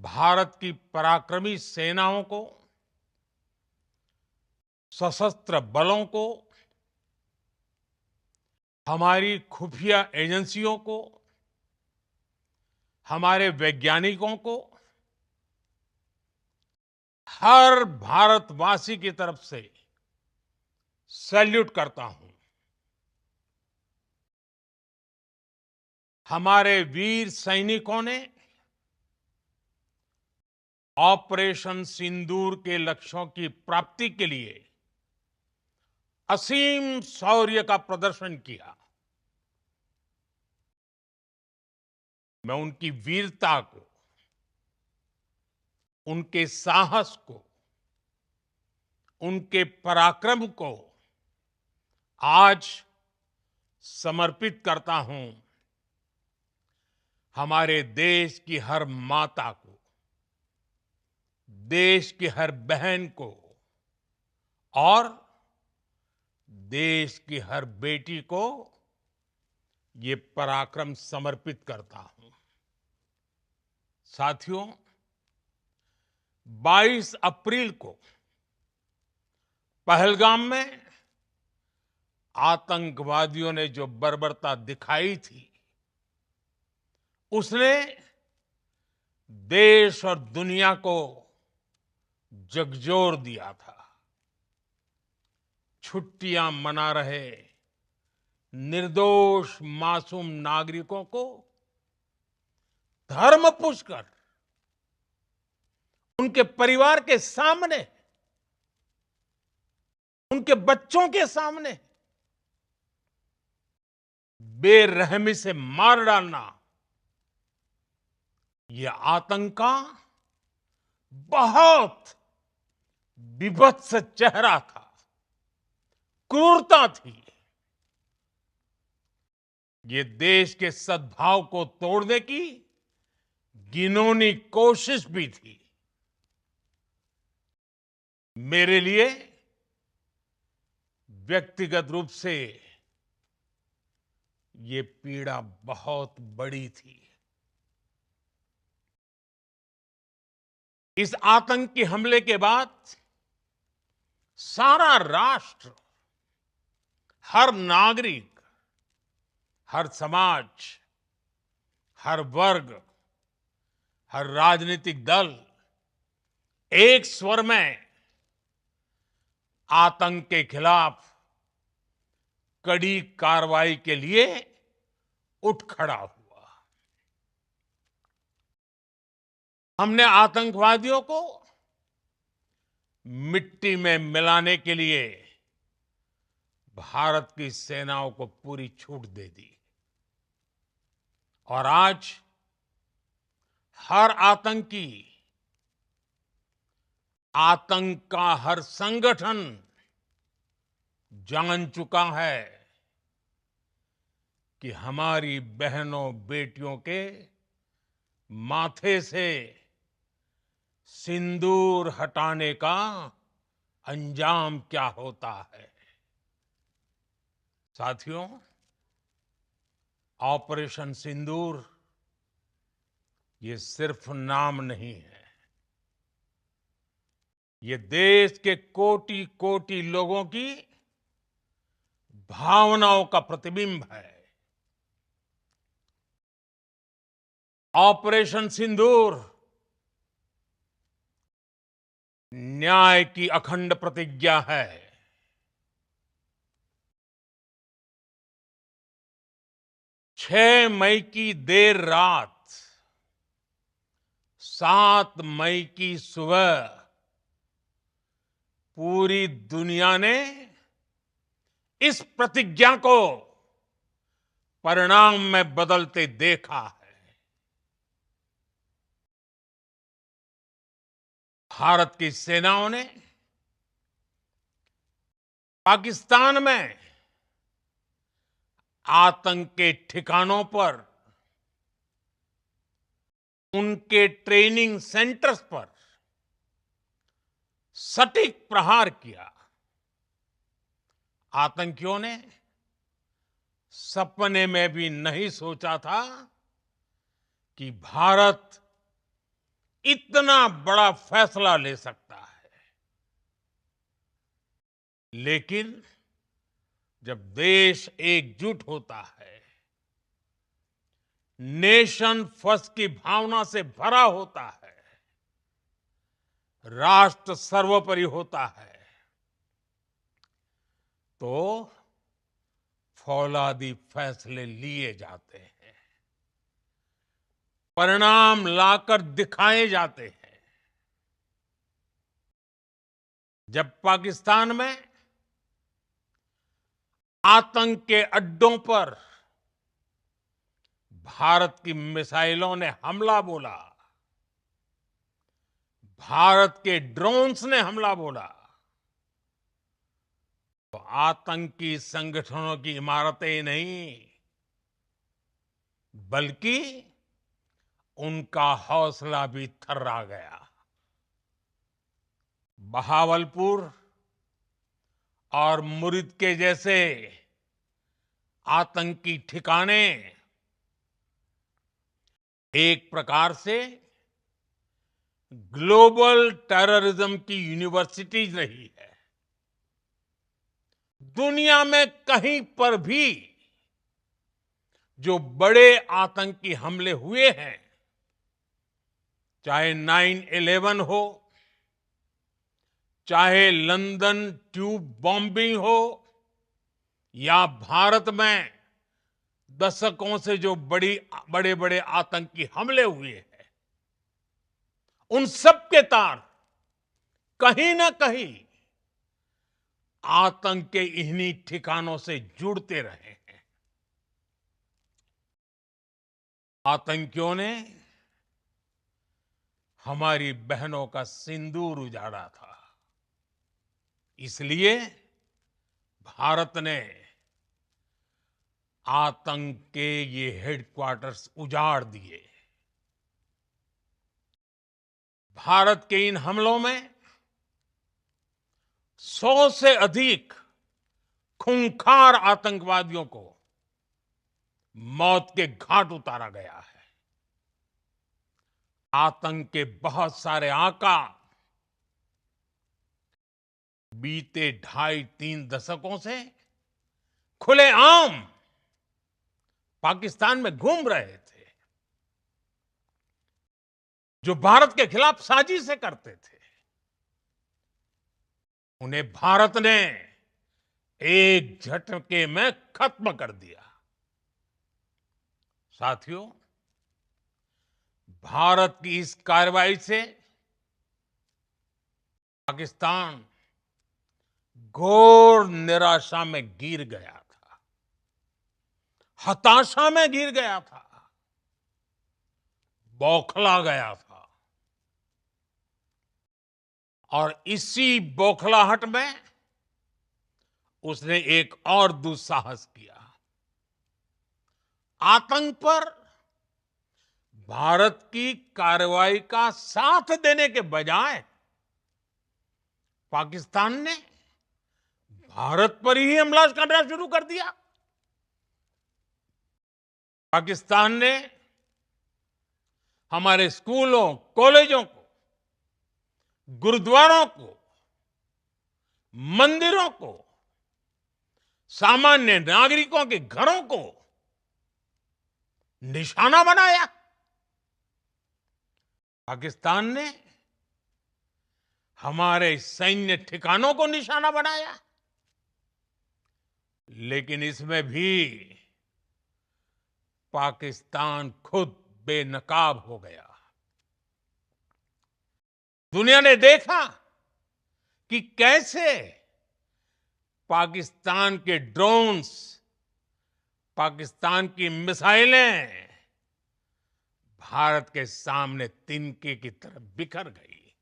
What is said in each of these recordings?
भारत की पराक्रमी सेनाओं को, सशस्त्र बलों को, हमारी खुफिया एजेंसियों को, हमारे वैज्ञानिकों को, हर भारतवासी की तरफ से सैल्यूट करता हूं। हमारे वीर सैनिकों ने ऑपरेशन सिंदूर के लक्ष्यों की प्राप्ति के लिए असीम शौर्य का प्रदर्शन किया। मैं उनकी वीरता को, उनके साहस को, उनके पराक्रम को आज समर्पित करता हूं हमारे देश की हर माता को, देश की हर बहन को और देश की हर बेटी को ये पराक्रम समर्पित करता हूं। साथियों, 22 अप्रैल को पहलगाम में आतंकवादियों ने जो बर्बरता दिखाई थी, उसने देश और दुनिया को झकझोर दिया था। छुट्टियां मना रहे निर्दोष मासूम नागरिकों को धर्म पूछकर उनके परिवार के सामने, उनके बच्चों के सामने बेरहमी से मार डालना, यह आतंक का बहुत विभत्स चेहरा था, क्रूरता थी। ये देश के सद्भाव को तोड़ने की घिनौनी कोशिश भी थी। मेरे लिए व्यक्तिगत रूप से ये पीड़ा बहुत बड़ी थी। इस आतंकी हमले के बाद सारा राष्ट्र, हर नागरिक, हर समाज, हर वर्ग, हर राजनीतिक दल एक स्वर में आतंक के खिलाफ कड़ी कार्रवाई के लिए उठ खड़ा हुआ। हमने आतंकवादियों को मिट्टी में मिलाने के लिए भारत की सेनाओं को पूरी छूट दे दी और आज हर आतंकी, आतंक का हर संगठन जान चुका है कि हमारी बहनों बेटियों के माथे से सिंदूर हटाने का अंजाम क्या होता है। साथियों, ऑपरेशन सिंदूर ये सिर्फ नाम नहीं है, ये देश के कोटि कोटि लोगों की भावनाओं का प्रतिबिंब है। ऑपरेशन सिंदूर न्याय की अखंड प्रतिज्ञा है। 6 मई की देर रात, 7 मई की सुबह पूरी दुनिया ने इस प्रतिज्ञा को परिणाम में बदलते देखा है। भारत की सेनाओं ने पाकिस्तान में आतंक के ठिकानों पर, उनके ट्रेनिंग सेंटर्स पर सटीक प्रहार किया। आतंकियों ने सपने में भी नहीं सोचा था कि भारत इतना बड़ा फैसला ले सकता है। लेकिन जब देश एकजुट होता है, नेशन फर्स्ट की भावना से भरा होता है, राष्ट्र सर्वोपरि होता है, तो फौलादी फैसले लिए जाते हैं, परिणाम लाकर दिखाए जाते हैं। जब पाकिस्तान में आतंक के अड्डों पर भारत की मिसाइलों ने हमला बोला, भारत के ड्रोन्स ने हमला बोला, तो आतंकी संगठनों की इमारतें नहीं, बल्कि उनका हौसला भी थर्रा गया। बहावलपुर और मुरिद के जैसे आतंकी ठिकाने एक प्रकार से ग्लोबल टेररिज्म की यूनिवर्सिटीज रही है। दुनिया में कहीं पर भी जो बड़े आतंकी हमले हुए हैं, चाहे 9/11 हो, चाहे लंदन ट्यूब बॉम्बिंग हो, या भारत में दशकों से जो बड़े बड़े आतंकी हमले हुए हैं, उन सब के तार कहीं ना कहीं आतंक के इन्हीं ठिकानों से जुड़ते रहे हैं। आतंकियों ने हमारी बहनों का सिंदूर उजाड़ा था, इसलिए भारत ने आतंक के ये हेडक्वार्टर्स उजाड़ दिए। भारत के इन हमलों में 100 से अधिक खूंखार आतंकवादियों को मौत के घाट उतारा गया है। आतंक के बहुत सारे आका बीते 2.5-3 दशकों से खुलेआम पाकिस्तान में घूम रहे थे, जो भारत के खिलाफ साजिशें करते थे। उन्हें भारत ने एक झटके में खत्म कर दिया। साथियों, भारत की इस कार्रवाई से पाकिस्तान घोर निराशा में गिर गया था, हताशा में गिर गया था, बौखला गया था। और इसी बौखलाहट में उसने एक और दुस्साहस किया। आतंक पर भारत की कार्रवाई का साथ देने के बजाय पाकिस्तान ने भारत पर ही हमला करना शुरू कर दिया। पाकिस्तान ने हमारे स्कूलों, कॉलेजों को, गुरुद्वारों को, मंदिरों को, सामान्य नागरिकों के घरों को निशाना बनाया। पाकिस्तान ने हमारे सैन्य ठिकानों को निशाना बनाया। लेकिन इसमें भी पाकिस्तान खुद बेनकाब हो गया। दुनिया ने देखा कि कैसे पाकिस्तान के ड्रोन्स, पाकिस्तान की मिसाइलें भारत के सामने तिनके की तरह बिखर गई।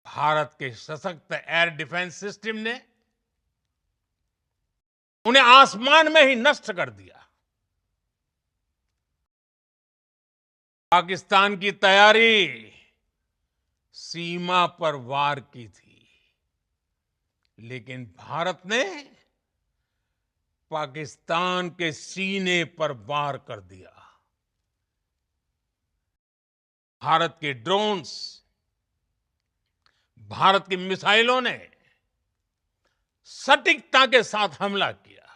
भारत के सशक्त एयर डिफेंस सिस्टम ने उन्हें आसमान में ही नष्ट कर दिया। पाकिस्तान की तैयारी सीमा पर वार की थी, लेकिन भारत ने पाकिस्तान के सीने पर वार कर दिया। भारत के ड्रोन्स, भारत की मिसाइलों ने सटीकता के साथ हमला किया।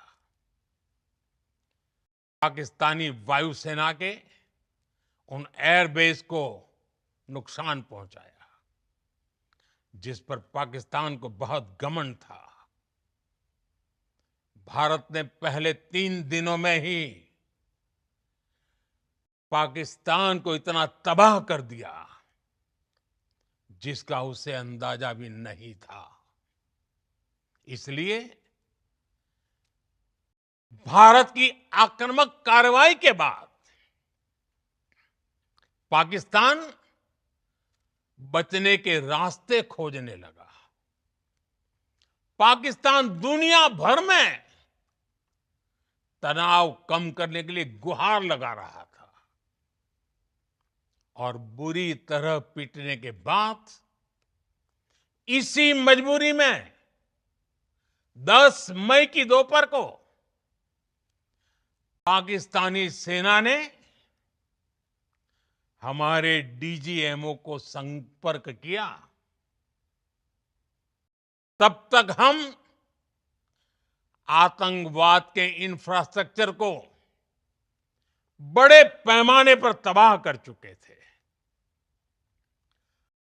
पाकिस्तानी वायुसेना के उन एयरबेस को नुकसान पहुंचाया, जिस पर पाकिस्तान को बहुत घमंड था। भारत ने पहले 3 दिनों में ही पाकिस्तान को इतना तबाह कर दिया, जिसका उसे अंदाजा भी नहीं था। इसलिए भारत की आक्रामक कार्रवाई के बाद पाकिस्तान बचने के रास्ते खोजने लगा। पाकिस्तान दुनिया भर में तनाव कम करने के लिए गुहार लगा रहा था, और बुरी तरह पीटने के बाद इसी मजबूरी में 10 मई की दोपहर को पाकिस्तानी सेना ने हमारे डीजीएमओ को संपर्क किया। तब तक हम आतंकवाद के इंफ्रास्ट्रक्चर को बड़े पैमाने पर तबाह कर चुके थे।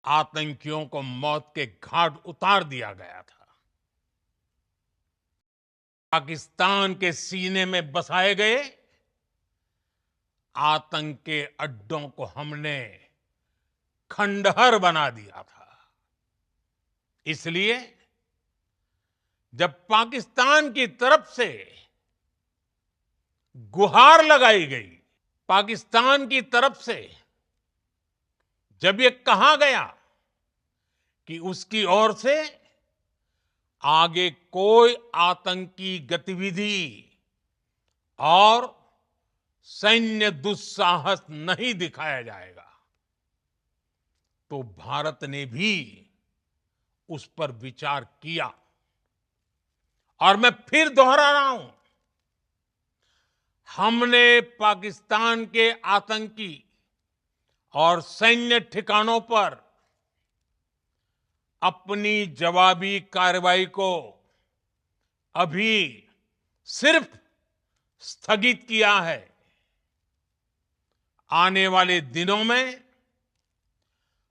आतंकियों को मौत के घाट उतार दिया गया था। पाकिस्तान के सीने में बसाए गए आतंक के अड्डों को हमने खंडहर बना दिया था। इसलिए जब पाकिस्तान की तरफ से गुहार लगाई गई, पाकिस्तान की तरफ से जब ये कहा गया कि उसकी ओर से आगे कोई आतंकी गतिविधि और सैन्य दुस्साहस नहीं दिखाया जाएगा, तो भारत ने भी उस पर विचार किया। और मैं फिर दोहरा रहा हूं, हमने पाकिस्तान के आतंकी और सैन्य ठिकानों पर अपनी जवाबी कार्रवाई को अभी सिर्फ स्थगित किया है। आने वाले दिनों में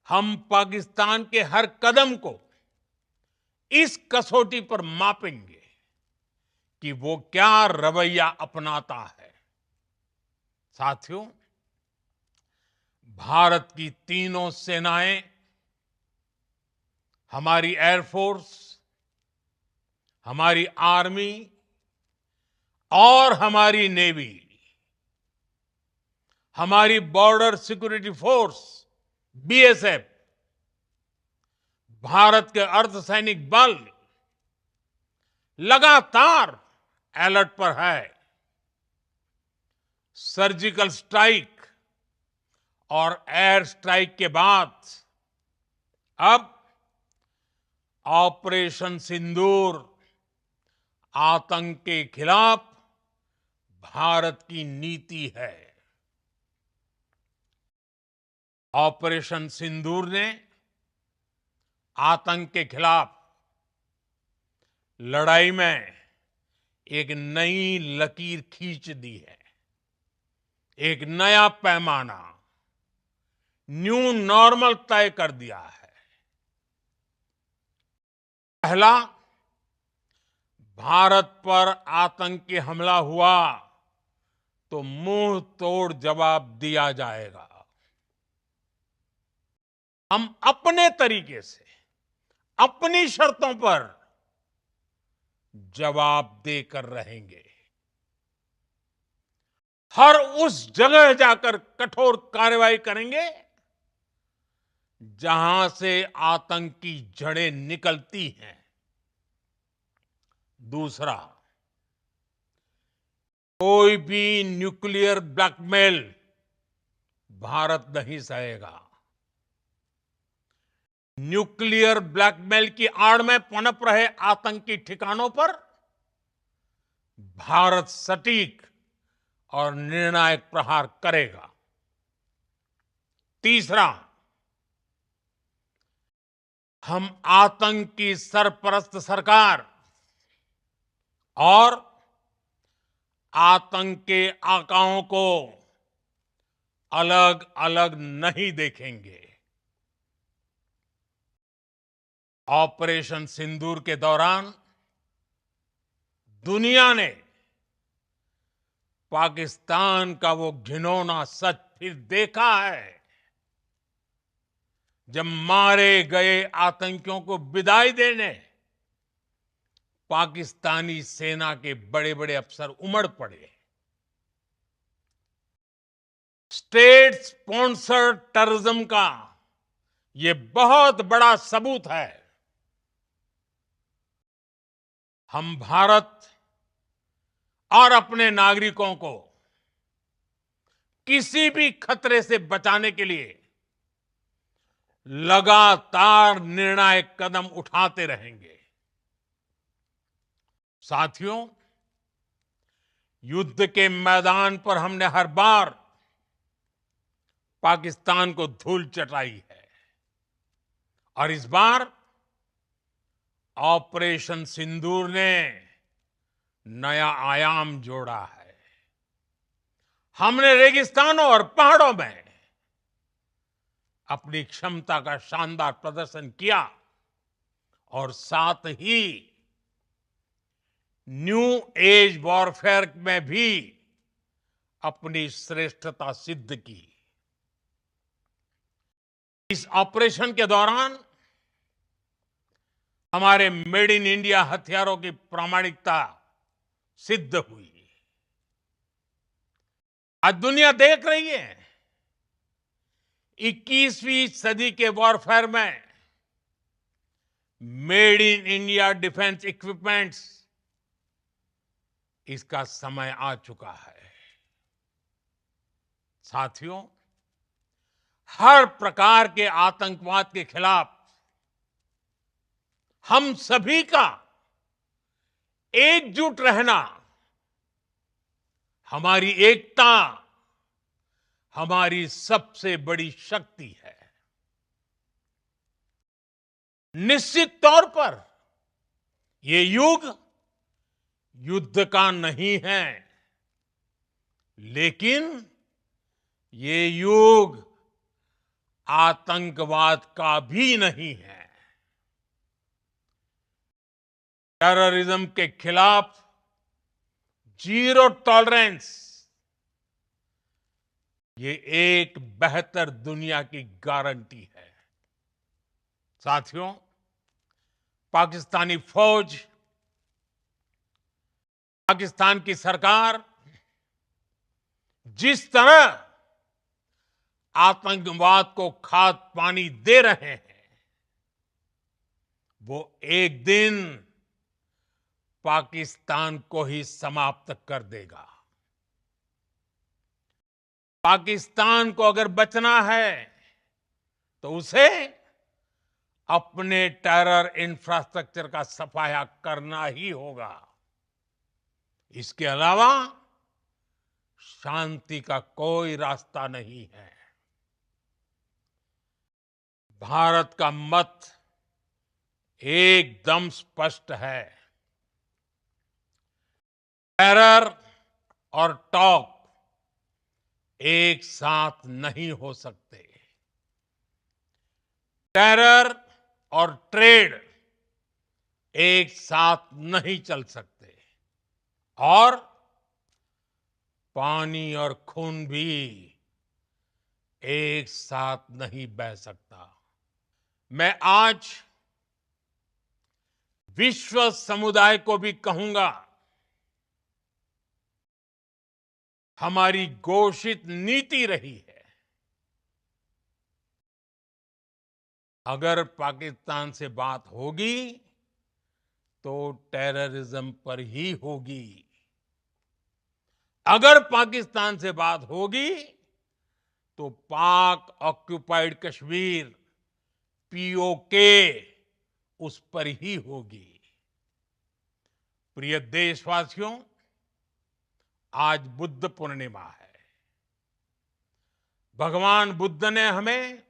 हम पाकिस्तान के हर कदम को इस कसौटी पर मापेंगे कि वो क्या रवैया अपनाता है। साथियों, भारत की तीनों सेनाएं, हमारी एयरफोर्स, हमारी आर्मी और हमारी नेवी, हमारी border security force BSF, Bharat के अर्धसैनिक बल लगातार अलर्ट पर है। सर्जिकल स्ट्राइक और एयर स्ट्राइक के बाद अब ऑपरेशन सिंदूर आतंक के खिलाफ भारत की नीति है। ऑपरेशन सिंदूर ने आतंक के खिलाफ लड़ाई में एक नई लकीर खींच दी है। एक नया पैमाना, न्यू नॉर्मल तय कर दिया है। पहला, भारत पर आतंकी हमला हुआ तो मुंह तोड़ जवाब दिया जाएगा। हम अपने तरीके से, अपनी शर्तों पर जवाब देकर रहेंगे। हर उस जगह जाकर कठोर कार्रवाई करेंगे जहां से आतंक की जड़ें निकलती हैं। दूसरा, कोई भी न्यूक्लियर ब्लैकमेल भारत नहीं सहेगा। न्यूक्लियर ब्लैकमेल की आड़ में पनप रहे आतंकी ठिकानों पर भारत सटीक और निर्णायक प्रहार करेगा। तीसरा, हम आतंक की सरपरस्त सरकार और आतंक के आकाओं को अलग अलग नहीं देखेंगे। ऑपरेशन सिंदूर के दौरान दुनिया ने पाकिस्तान का वो घिनौना सच फिर देखा है, जब मारे गए आतंकियों को विदाई देने पाकिस्तानी सेना के बड़े बड़े अफसर उमड़ पड़े। स्टेट स्पॉन्सर्ड टेररिज्म का ये बहुत बड़ा सबूत है। हम भारत और अपने नागरिकों को किसी भी खतरे से बचाने के लिए लगातार निर्णायक कदम उठाते रहेंगे। साथियों, युद्ध के मैदान पर हमने हर बार पाकिस्तान को धूल चटाई है और इस बार ऑपरेशन सिंदूर ने नया आयाम जोड़ा है। हमने रेगिस्तानों और पहाड़ों में अपनी क्षमता का शानदार प्रदर्शन किया और साथ ही न्यू एज वॉरफेयर में भी अपनी श्रेष्ठता सिद्ध की। इस ऑपरेशन के दौरान हमारे मेड इन इंडिया हथियारों की प्रामाणिकता सिद्ध हुई। आज दुनिया देख रही है 21वीं सदी के वॉरफेयर में made in India defence equipments, इसका समय आ चुका है। साथियों, हर प्रकार के आतंकवाद के खिलाफ हम सभी का एकजुट रहना, हमारी एकता हमारी सबसे बड़ी शक्ति है। निश्चित तौर पर ये युग युद्ध का नहीं है, लेकिन ये युग आतंकवाद का भी नहीं है। टेररिज्म के खिलाफ जीरो टॉलरेंस, ये एक बेहतर दुनिया की गारंटी है। साथियों, पाकिस्तानी फौज, पाकिस्तान की सरकार जिस तरह आतंकवाद को खाद पानी दे रहे हैं, वो एक दिन पाकिस्तान को ही समाप्त कर देगा। पाकिस्तान को अगर बचना है तो उसे अपने टेरर इंफ्रास्ट्रक्चर का सफाया करना ही होगा। इसके अलावा शांति का कोई रास्ता नहीं है। भारत का मत एकदम स्पष्ट है। टेरर और टॉक एक साथ नहीं हो सकते। टेरर और ट्रेड एक साथ नहीं चल सकते और पानी और खून भी एक साथ नहीं बह सकता। मैं आज विश्व समुदाय को भी कहूंगा, हमारी घोषित नीति रही है, अगर पाकिस्तान से बात होगी तो टेररिज्म पर ही होगी। अगर पाकिस्तान से बात होगी तो पाक ऑक्युपाइड कश्मीर पीओके उस पर ही होगी। प्रिय देशवासियों, आज बुद्ध पूर्णिमा है। भगवान बुद्ध ने हमें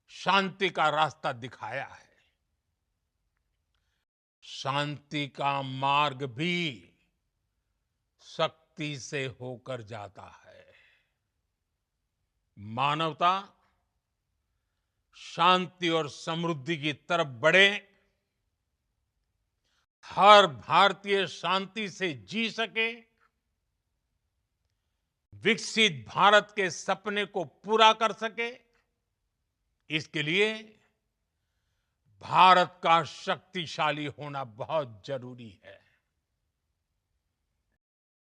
शांति का रास्ता दिखाया है। शांति का मार्ग भी शक्ति से होकर जाता है। मानवता शांति और समृद्धि की तरफ बढ़े, हर भारतीय शांति से जी सके, विकसित भारत के सपने को पूरा कर सके, इसके लिए भारत का शक्तिशाली होना बहुत जरूरी है।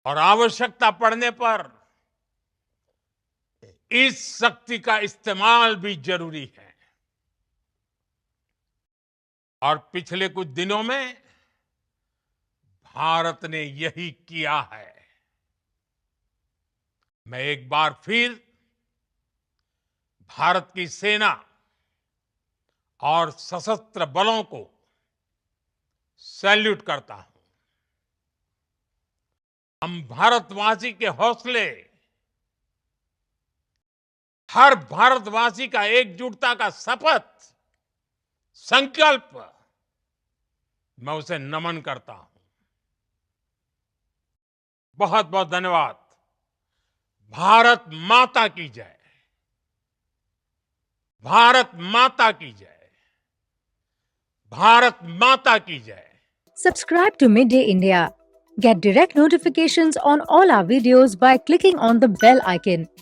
और आवश्यकता पड़ने पर इस शक्ति का इस्तेमाल भी जरूरी है। और पिछले कुछ दिनों में भारत ने यही किया है। मैं एक बार फिर भारत की सेना और सशस्त्र बलों को सैल्यूट करता हूं। हम भारतवासी के हौसले, हर भारतवासी का एकजुटता का शपथ, संकल्प, मैं उसे नमन करता हूं। बहुत बहुत धन्यवाद। भारत माता की जय। भारत माता की जय। भारत माता की जय। Subscribe to Midday India. Get direct notifications on all our videos by clicking on the bell icon.